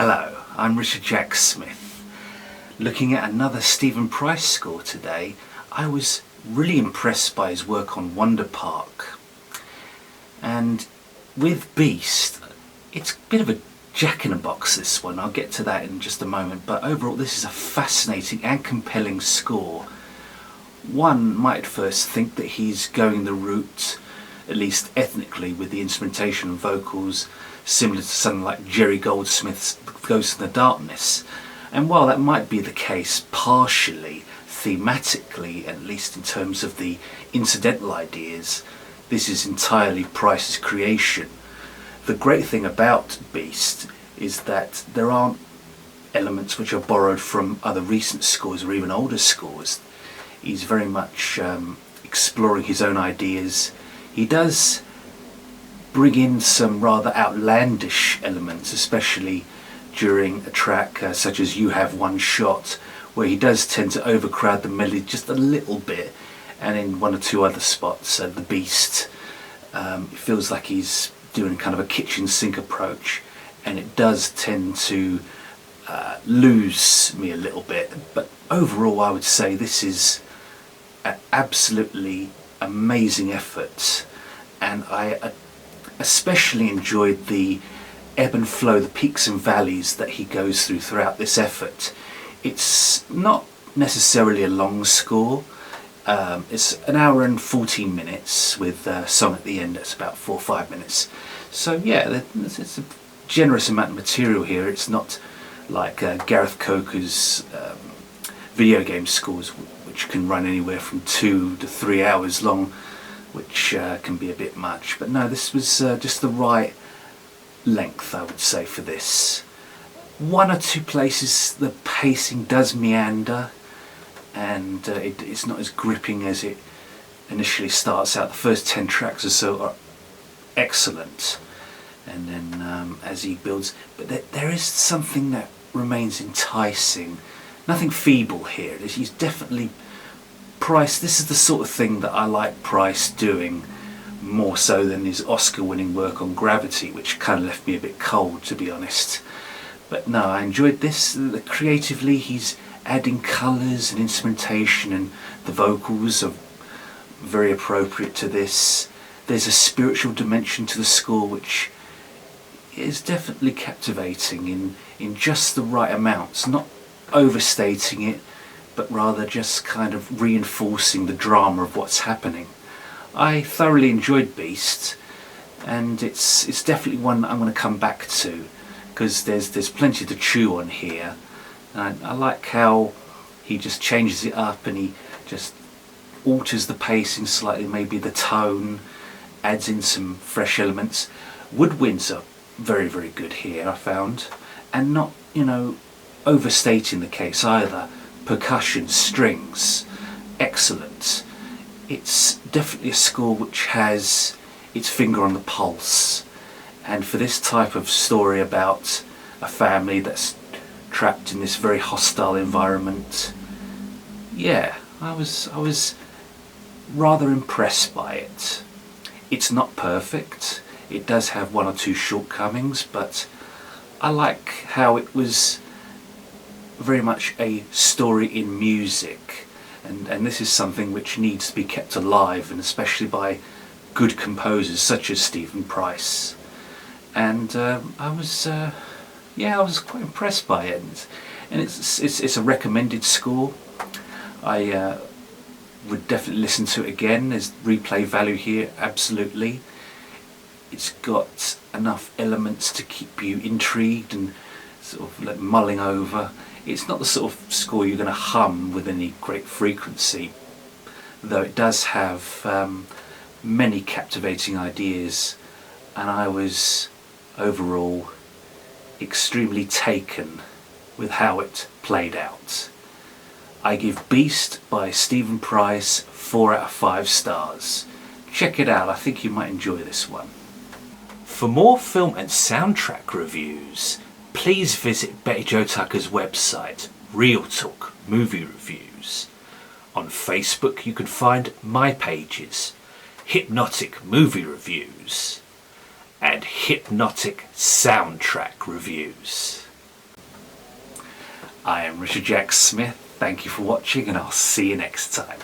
Hello, I'm Richard Jack Smith. Looking at another Stephen Price score today, I was really impressed by his work on Wonder Park. And with Beast, it's a bit of a jack-in-a-box, this one. I'll get to that in just a moment, but overall this is a fascinating and compelling score. One might at first think that he's going the route, at least ethnically, with the instrumentation and vocals similar to something like Jerry Goldsmith's Ghost in the Darkness. And while that might be the case partially, thematically, at least in terms of the incidental ideas, this is entirely Price's creation. The great thing about Beast is that there aren't elements which are borrowed from other recent scores or even older scores. He's very much exploring his own ideas. He does bring in some rather outlandish elements, especially during a track such as You Have One Shot, where he does tend to overcrowd the melody just a little bit, and in one or two other spots, The Beast, it feels like he's doing kind of a kitchen sink approach, and it does tend to lose me a little bit. But overall I would say this is an absolutely amazing effort, and I especially enjoyed the ebb and flow, the peaks and valleys that he goes through throughout this effort. It's not necessarily a long score. It's an hour and 14 minutes with a song at the end that's about 4 or 5 minutes. So yeah, it's a generous amount of material here. It's not like Gareth Coker's video game scores, which can run anywhere from 2 to 3 hours long, which can be a bit much. But no, this was just the right length, I would say, for this. One or two places the pacing does meander, and it's not as gripping as it initially starts out. The first 10 tracks or so are excellent, and then as he builds, but there is something that remains enticing. Nothing feeble here. He's definitely Price. This is the sort of thing that I like Price doing more so than his Oscar-winning work on Gravity, which kind of left me a bit cold, to be honest. But no, I enjoyed this. Creatively, he's adding colours and instrumentation, and the vocals are very appropriate to this. There's a spiritual dimension to the score which is definitely captivating in just the right amounts, not overstating it, but rather just kind of reinforcing the drama of what's happening. I thoroughly enjoyed Beast, and it's definitely one I'm going to come back to, because there's plenty to chew on here. And I like how he just changes it up, and he just alters the pacing slightly, maybe the tone, adds in some fresh elements. Woodwinds are very, very good here, I found, and not, overstating the case either. Percussion, strings, excellent. It's definitely a score which has its finger on the pulse, and for this type of story about a family that's trapped in this very hostile environment, yeah, I was rather impressed by it. It's not perfect. It does have one or two shortcomings, but I like how it was very much a story in music, and this is something which needs to be kept alive, and especially by good composers such as Stephen Price. And I was quite impressed by it, and it's a recommended score. I would definitely listen to it again. There's replay value here, absolutely. It's got enough elements to keep you intrigued and sort of like mulling over. It's not the sort of score you're going to hum with any great frequency, though it does have many captivating ideas, and I was overall extremely taken with how it played out. I give Beast by Stephen Price 4 out of 5 stars. Check it out, I think you might enjoy this one. For more film and soundtrack reviews, please visit Betty Jo Tucker's website, Real Talk Movie Reviews. On Facebook you can find my pages, Hip-Notic Movie Reviews and Hip-Notic Soundtrack Reviews. I am Richard Jack Smith. Thank you for watching, and I'll see you next time.